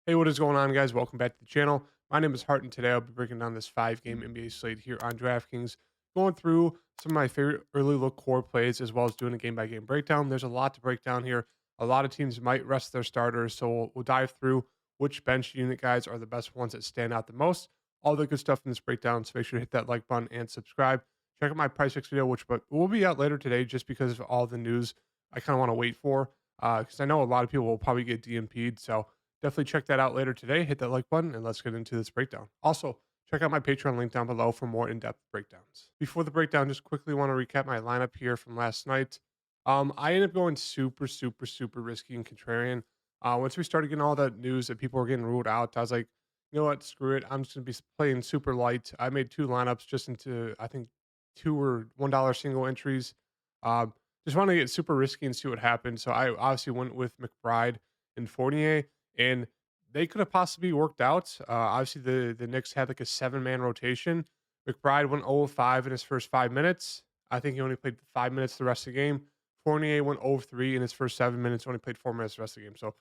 Hey, what is going on, guys? Welcome back to the channel. My name is Hart, and today I'll be breaking down this five-game NBA slate here on DraftKings, going through some of my favorite early look core plays, as well as doing a game-by-game breakdown. There's a lot to break down here. A lot of teams might rest their starters, so we'll dive through which bench unit guys are the best ones that stand out the most. All the good stuff in this breakdown, so make sure to hit that like button and subscribe. Check out my PrizePicks video, which will be out later today just because of all the news I kind of want to wait for, because I know a lot of people will probably get DMP'd, so definitely check that out later today. Hit that like button and let's get into this breakdown. Also, check out my Patreon link down below for more in-depth breakdowns. Before the breakdown, just quickly want to recap my lineup here from last night. I ended up going super risky and contrarian. Once we started getting all that news that people were getting ruled out, I was like, you know what, screw it. I'm just gonna be playing super light. I made two lineups just into I think two or $1 single entries. Just want to get super risky and see what happens. So I obviously went with McBride and Fournier, and they could have possibly worked out. Obviously, the Knicks had like a seven-man rotation. McBride went 0 of 5 in his first 5 minutes. I think he only played 5 minutes the rest of the game. Fournier went 0 of 3 in his first 7 minutes, only played 4 minutes the rest of the game. So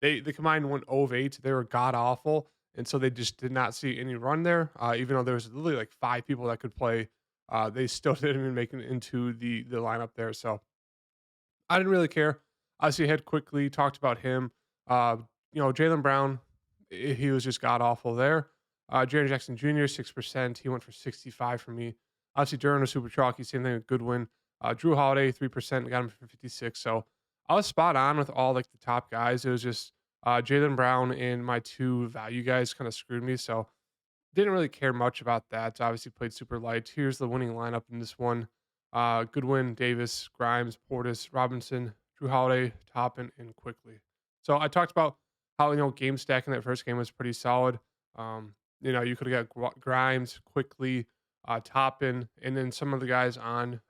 they combined went 0 of 8. They were god awful, and so they just did not see any run there. Even though there was literally like five people that could play, they still didn't even make it into the lineup there. So I didn't really care. Obviously, Head quickly talked about him. Uh, Jalen Brown, he was just god awful there. Jaren Jackson Jr., 6%. He went for 65 for me. Obviously, Duran was super chalky. Same thing with Goodwin. Drew Holiday, 3%. Got him for 56. So I was spot on with all like the top guys. It was just Jalen Brown and my two value guys kind of screwed me. So didn't really care much about that. Obviously played super light. Here's the winning lineup in this one. Goodwin, Davis, Grimes, Portis, Robinson, Drew Holiday, Toppin, and Quickly. So I talked about how game stack in that first game was pretty solid. You could have got Grimes, Quickly, Toppin, and then some of the guys on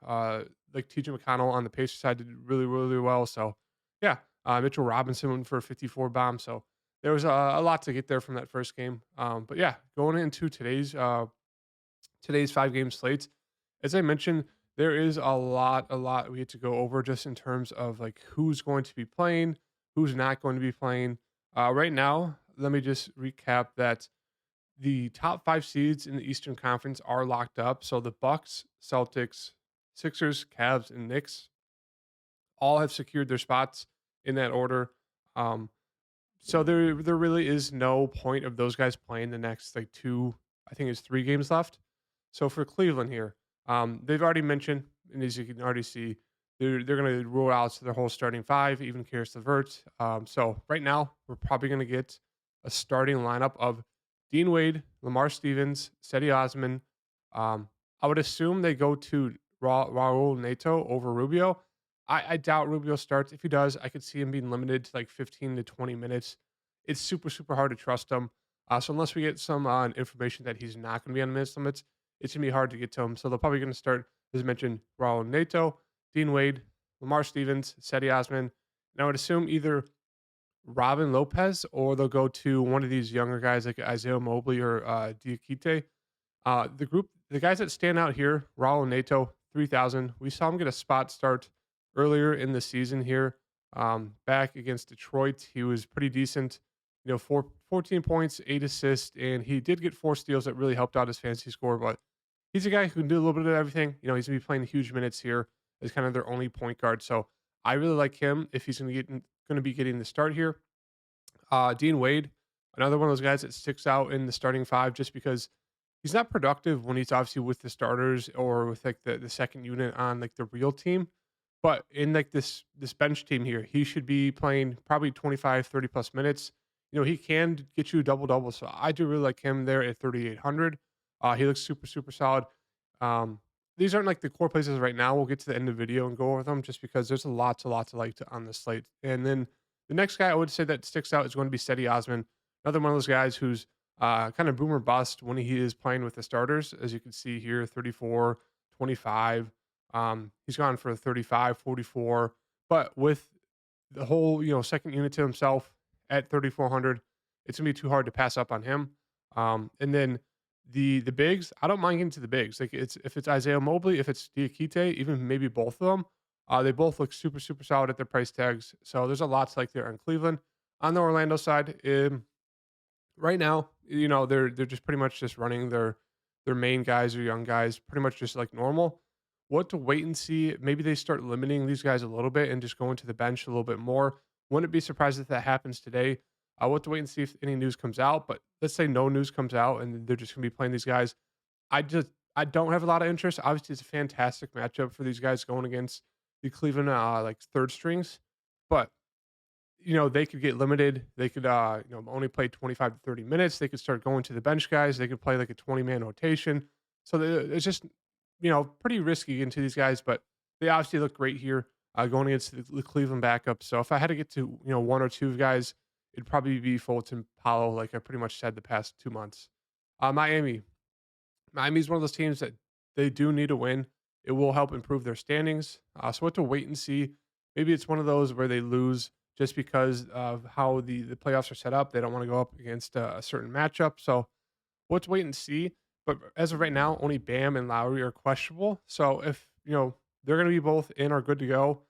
like TJ McConnell on the Pacers side did really well. So yeah, Mitchell Robinson went for a 54 bomb. So there was a lot to get there from that first game. But yeah, going into today's 5 game slate, as I mentioned, there is a lot we had to go over just in terms of like who's going to be playing, who's not going to be playing. Right now, let me just recap that the top 5 seeds in the Eastern Conference are locked up. So the Bucks, Celtics, Sixers, Cavs, and Knicks all have secured their spots in that order. Um, so there really is no point of those guys playing the next like two, I think it's 3 games left. So for Cleveland here, they've already mentioned, and as you can already see, they're going to rule out their whole starting five, even Karis LeVert. So right now, we're probably going to get a starting lineup of Dean Wade, Lamar Stevens, Seti Osman. I would assume they go to Raul Neto over Rubio. I doubt Rubio starts. If he does, I could see him being limited to like 15 to 20 minutes. It's super hard to trust him. So unless we get some information that he's not going to be on minutes limits, it's going to be hard to get to him. So they're probably going to start, as mentioned, Raul Neto, Dean Wade, Lamar Stevens, Seti Osman. And I would assume either Robin Lopez or they'll go to one of these younger guys like Isaiah Mobley or Diakite. The guys that stand out here, Raul Neto, 3,000. We saw him get a spot start earlier in the season here, back against Detroit. He was pretty decent, 14 points, 8 assists, and he did get 4 steals that really helped out his fantasy score. But he's a guy who can do a little bit of everything. He's gonna be playing huge minutes here as kind of their only point guard. So I really like him if he's gonna be getting the start here. Dean Wade, another one of those guys that sticks out in the starting five just because he's not productive when he's obviously with the starters or with like the second unit on like the real team. But in like this bench team here, he should be playing probably 25, 30 plus minutes. He can get you a double double. So I do really like him there at 3,800. He looks super solid. Um, these aren't like the core places right now. We'll get to the end of the video and go over them just because there's a lot to like on the slate. And then the next guy I would say that sticks out is going to be Seti Osman, another one of those guys who's kind of boomer bust when he is playing with the starters. As you can see here, 34, 25. He's gone for 35, 44. But with the whole, second unit to himself at 3,400, it's gonna be too hard to pass up on him. And then the bigs, I don't mind getting to the bigs. Like if it's Isaiah Mobley, if it's Diakite, even maybe both of them, they both look super solid at their price tags. So there's a lot to like there on Cleveland. On the Orlando side, Right now, they're just pretty much just running their main guys or young guys pretty much just like normal. What to wait and see? Maybe they start limiting these guys a little bit and just going to the bench a little bit more. Wouldn't be surprised if that happens today. We'll have to wait and see if any news comes out. But let's say no news comes out and they're just gonna be playing these guys. I don't have a lot of interest. Obviously, it's a fantastic matchup for these guys going against the Cleveland like third strings, but they could get limited. They could, only play 25 to 30 minutes. They could start going to the bench guys. They could play like a 20-man rotation. So it's just, pretty risky into these guys, but they obviously look great here going against the Cleveland backup. So if I had to get to, one or two guys, it'd probably be Fulton Paulo, like I pretty much said the past 2 months. Miami. Miami's one of those teams that they do need to win. It will help improve their standings. So what to wait and see. Maybe it's one of those where they lose just because of how the playoffs are set up. They don't want to go up against a certain matchup. So we'll have to wait and see. But as of right now, only Bam and Lowry are questionable. So if they're going to be both in or good to go,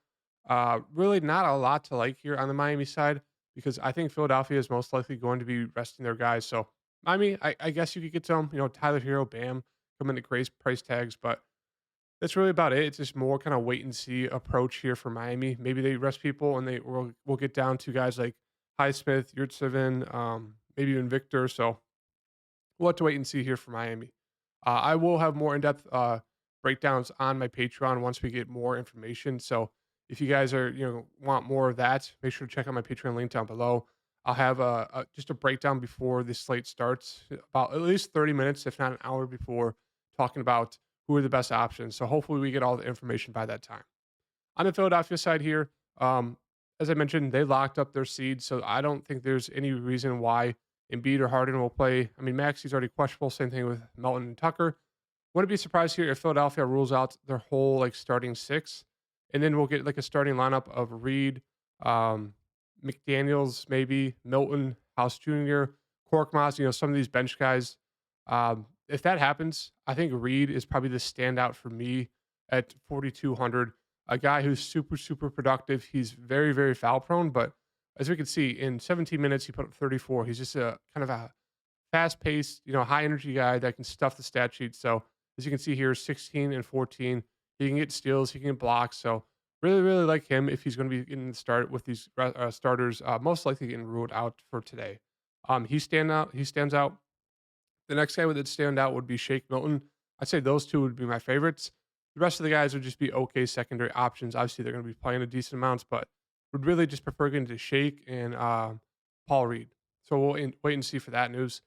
really not a lot to like here on the Miami side because I think Philadelphia is most likely going to be resting their guys. So Miami, I guess you could get some, Tyler Hero, Bam, come into great price tags, but that's really about it. It's just more kind of wait and see approach here for Miami. Maybe they rest people and they will get down to guys like Highsmith, Yurtseven, maybe even Victor. So we'll have to wait and see here for Miami. I will have more in-depth breakdowns on my Patreon once we get more information. So if you guys are want more of that, make sure to check out my Patreon link down below. I'll have just a breakdown before the slate starts, about at least 30 minutes, if not an hour before, talking about who are the best options. So hopefully we get all the information by that time. On the Philadelphia side here, as I mentioned, they locked up their seed, so I don't think there's any reason why Embiid or Harden will play. I mean, Maxi's already questionable. Same thing with Melton and Tucker. Wouldn't be surprised here if Philadelphia rules out their whole like starting six, and then we'll get like a starting lineup of Reed, um, McDaniel's, maybe Milton, House Jr., Korkmaz. Some of these bench guys. If that happens, I think Reed is probably the standout for me at 4,200. A guy who's super super productive. He's very very foul prone, but as we can see in 17 minutes he put up 34. He's just a kind of a fast paced, high energy guy that can stuff the stat sheet. So as you can see here, 16 and 14. He can get steals, he can get blocks. So really, really like him if he's going to be getting the start with these starters, most likely getting ruled out for today. He stands out. The next guy that stand out would be Shake Milton. I'd say those two would be my favorites. The rest of the guys would just be okay secondary options. Obviously, they're going to be playing a decent amounts, but would really just prefer getting to Shake and Paul Reed. So wait and see for that news.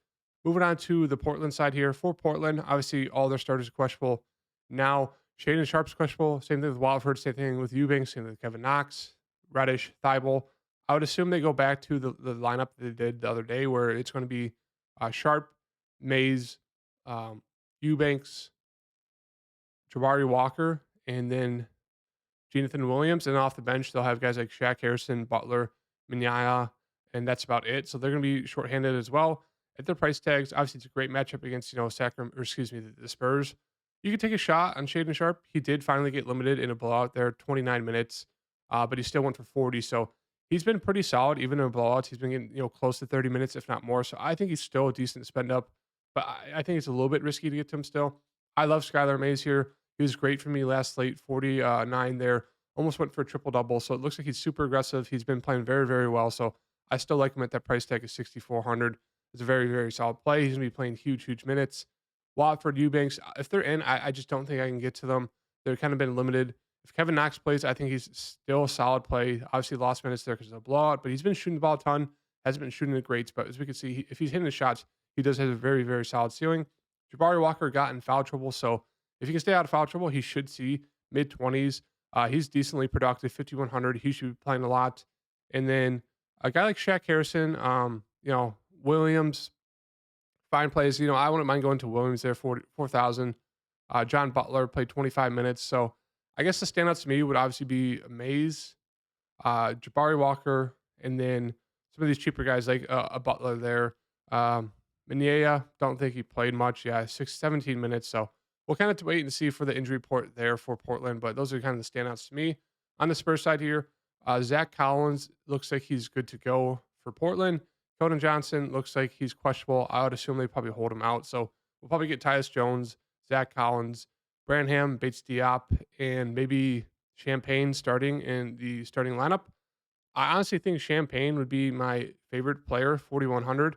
Moving on to the Portland side here. For Portland, obviously all their starters are questionable. Now, Shaden Sharp's questionable. Same thing with Wildford. Same thing with Eubanks. Same thing with Kevin Knox, Reddish, Thibault. I would assume they go back to the lineup that they did the other day where it's going to be Sharp, Mays, Eubanks, Jabari Walker, and then Jonathan Williams. And off the bench, they'll have guys like Shaq Harrison, Butler, Minyaya, and that's about it. So they're going to be shorthanded as well. At their price tags, obviously it's a great matchup against, Sacramento, or excuse me, the Spurs. You could take a shot on Shaden Sharp. He did finally get limited in a blowout there, 29 minutes, but he still went for 40. So he's been pretty solid, even in blowouts. He's been getting, close to 30 minutes, if not more. So I think he's still a decent spend up, but I think it's a little bit risky to get to him still. I love Skylar Mays here. He was great for me last slate, 49 there. Almost went for a triple double. So it looks like he's super aggressive. He's been playing very, very well. So I still like him at that price tag of 6,400. It's a very, very solid play. He's going to be playing huge, huge minutes. Watford, Eubanks, if they're in, I just don't think I can get to them. They've kind of been limited. If Kevin Knox plays, I think he's still a solid play. Obviously, lost minutes there because of the blowout, but he's been shooting the ball a ton. Hasn't been shooting the greats, but as we can see, if he's hitting the shots, he does have a very, very solid ceiling. Jabari Walker got in foul trouble, so if he can stay out of foul trouble, he should see mid 20s. He's decently productive, 5,100. He should be playing a lot. And then a guy like Shaq Harrison, Williams, fine plays. I wouldn't mind going to Williams there, 4,000. John Butler played 25 minutes. So I guess the standouts to me would obviously be Mays, Jabari Walker, and then some of these cheaper guys like a Butler there. Minyea, don't think he played much. Yeah, 17 minutes. So we'll kind of wait and see for the injury report there for Portland. But those are kind of the standouts to me. On the Spurs side here, Zach Collins looks like he's good to go for Portland. Keldon Johnson looks like he's questionable. I would assume they probably hold him out. So we'll probably get Tyus Jones, Zach Collins, Branham, Bates Diop, and maybe Champagne starting in the starting lineup. I honestly think Champagne would be my favorite player, 4,100.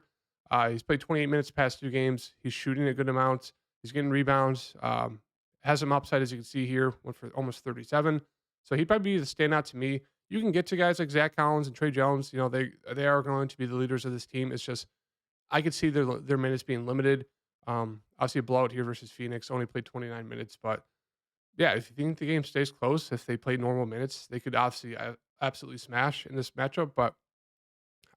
He's played 28 minutes past 2 games. He's shooting a good amount. He's getting rebounds. Has some upside, as you can see here, went for almost 37. So he'd probably be the standout to me. You can get to guys like Zach Collins and Trey Jones. You know, they are going to be the leaders of this team. It's just I could see their minutes being limited. Obviously a blowout here versus Phoenix, only played 29 minutes, but yeah, if you think the game stays close, if they play normal minutes, they could obviously absolutely smash in this matchup. But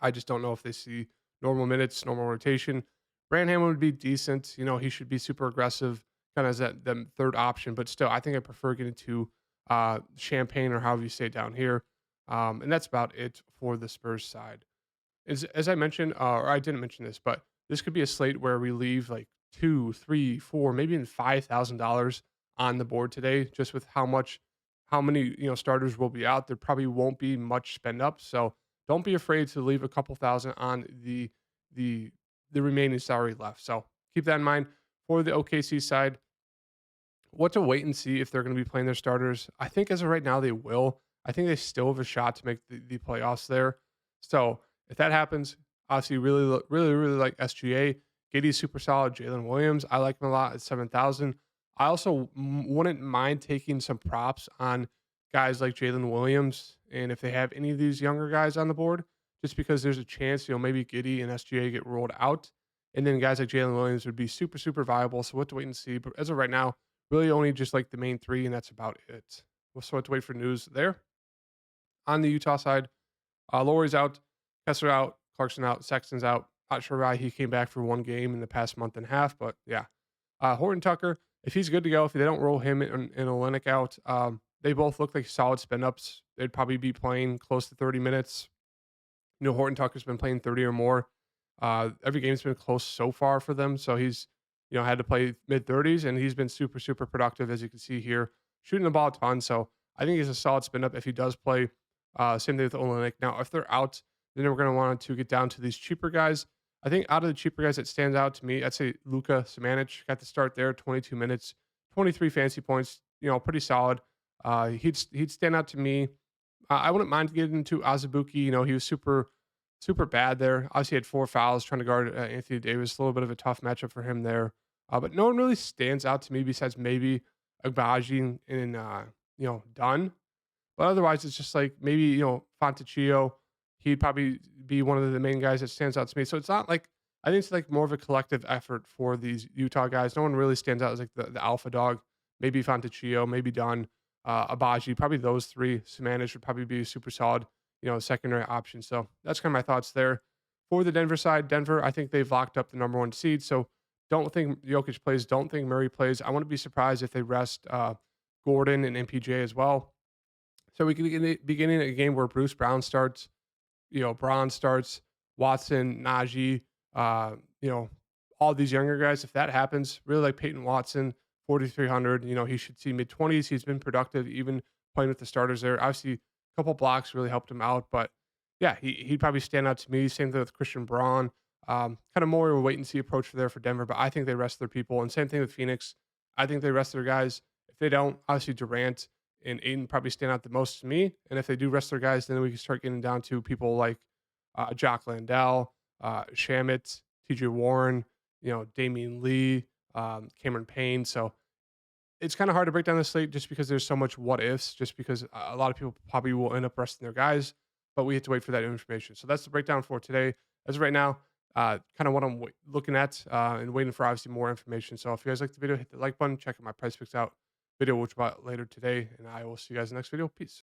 I just don't know if they see normal minutes, normal rotation. Branham would be decent. You know, he should be super aggressive, kind of as that third option. But still, I think I prefer getting to Champagne or however you say it down here. And that's about it for the Spurs side. As I mentioned, or I didn't mention this, but this could be a slate where we leave like two, three, four, maybe even $5,000 on the board today, just with how many starters will be out. There probably won't be much spend up, so don't be afraid to leave a couple thousand on the the remaining salary left. So keep that in mind for the OKC side. What to wait and see if they're going to be playing their starters. I think as of right now, they will. I think they still have a shot to make the playoffs there. So if that happens, obviously really like SGA. Giddy's super solid. Jalen Williams, I like him a lot at 7,000. I also wouldn't mind taking some props on guys like Jalen Williams, and if they have any of these younger guys on the board, just because there's a chance, maybe Giddy and SGA get rolled out, and then guys like Jalen Williams would be super viable. So we'll have to wait and see. But as of right now, really only just like the main three, and that's about it. We'll still have to wait for news there. On the Utah side, Laurie's out, Kessler out, Clarkson out, Sexton's out. Not sure why he came back for 1 game in the past month and a half, but yeah. Horton Tucker, if he's good to go, if they don't roll him and Olenek out, they both look like solid spin ups. They'd probably be playing close to 30 minutes. Horton Tucker's been playing 30 or more. Every game's been close so far for them. So he's, had to play mid 30s and he's been super productive, as you can see here, shooting the ball a ton. So I think he's a solid spin up if he does play. Same thing with Olenek. Now, if they're out, then we're going to want to get down to these cheaper guys. I think out of the cheaper guys that stands out to me, I'd say Luka Samanic got the start there, 22 minutes, 23 fancy points, pretty solid. He'd stand out to me. I wouldn't mind getting into Azubuike. He was super bad there. Obviously, he had 4 fouls trying to guard Anthony Davis. A little bit of a tough matchup for him there. But no one really stands out to me besides maybe Agbaji and Dunn. But otherwise, it's just like maybe, Fontecchio, he'd probably be one of the main guys that stands out to me. So it's not like, I think it's like more of a collective effort for these Utah guys. No one really stands out as like the alpha dog. Maybe Fontecchio, maybe Dunn, Abaji, probably those three. Samanic would probably be a super solid, secondary option. So that's kind of my thoughts there. For the Denver side, Denver, I think they've locked up the #1 seed. So don't think Jokic plays. Don't think Murray plays. I wouldn't be surprised if they rest Gordon and MPJ as well. So we could be beginning a game where Bruce Brown starts, Braun starts, Watson, Najee, all these younger guys. If that happens, really like Peyton Watson, 4,300, he should see mid-20s. He's been productive, even playing with the starters there. Obviously, a couple blocks really helped him out, but yeah, he'd probably stand out to me. Same thing with Christian Braun. Kind of more of a wait and see approach for there for Denver, but I think they rest their people. And same thing with Phoenix. I think they rest their guys. If they don't, obviously Durant and Aiden probably stand out the most to me. And if they do rest their guys, then we can start getting down to people like Jock Landale, Shamit, TJ Warren, Damian Lee, Cameron Payne. So it's kind of hard to break down the slate just because there's so much what ifs, just because a lot of people probably will end up resting their guys, but we have to wait for that information. So that's the breakdown for today. As of right now, kind of what I'm looking at and waiting for obviously more information. So if you guys like the video, hit the like button, check out my PrizePicks out video, which will be out later today, and I will see you guys in the next video. Peace.